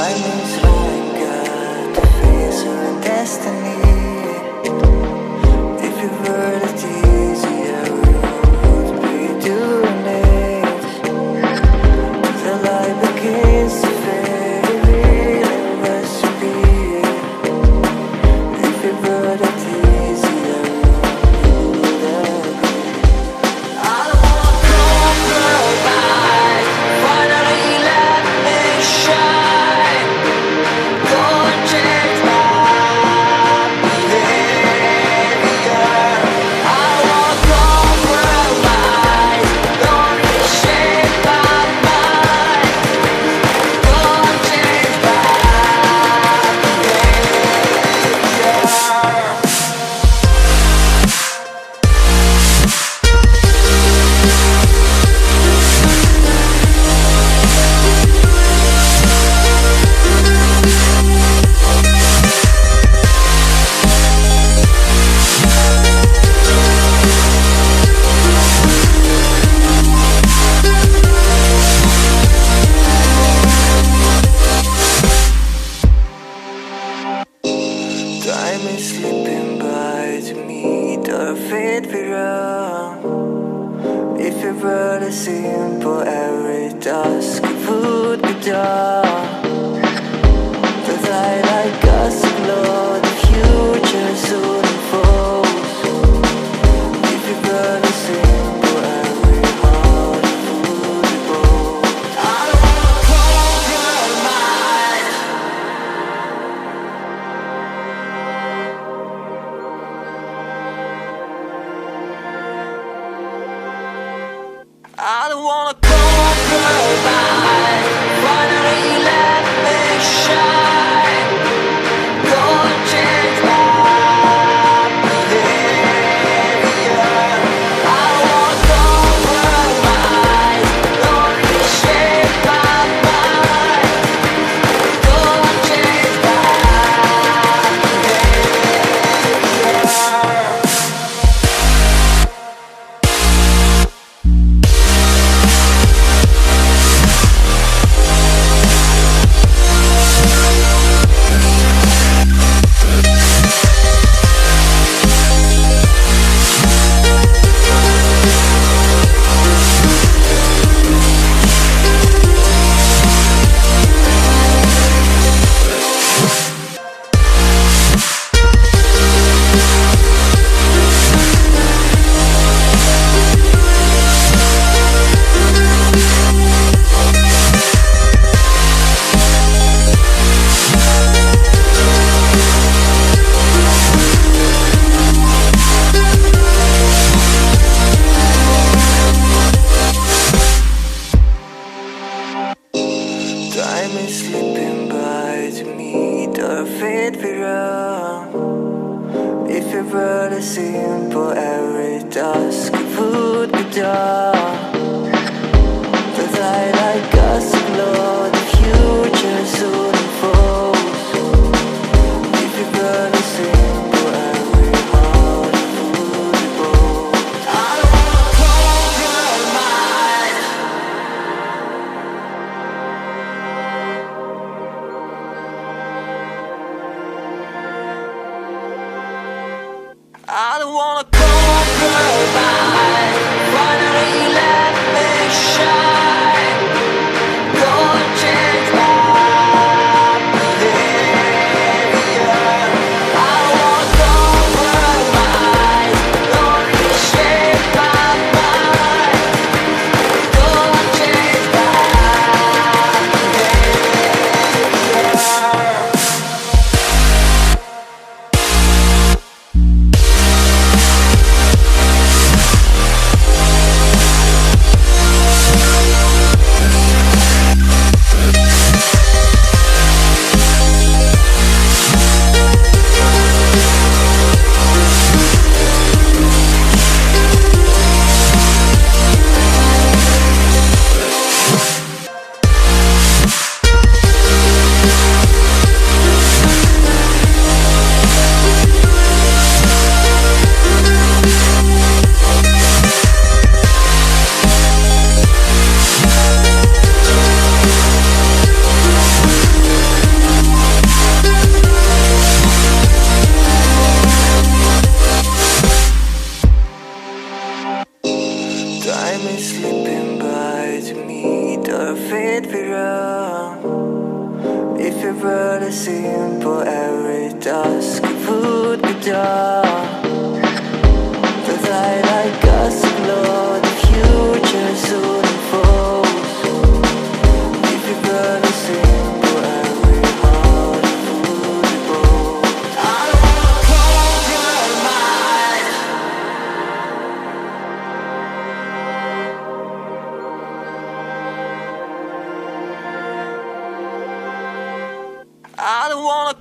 Timing's running out to face our destiny. If it were that easier, we would be doing it. The light begins to fade, revealing what's to be. If it were that easier, we would agree. I don't wanna compromise. Finally let me shine. Go and change my behavior. I don't wanna compromise. Don't reshape my mind. Go and change my behavior. Time is slipping by to meet our fate we run. If it were the simple every task it would be done. But I like us to glow, the future soon unfolds. If it were the simple every heart would be bold. I don't wanna compromise. I don't wanna compromise. Finally let me shine. Go and change my behavior. I don't wanna compromise. Don't reshape my mind. Go and change my behavior. is slipping by to meet our fate we run. If it were the simple every task it would be done. But I like us explore the future soon unfolds. If it were the simple every heart would be bold. I don't wanna close your mind. I don't wanna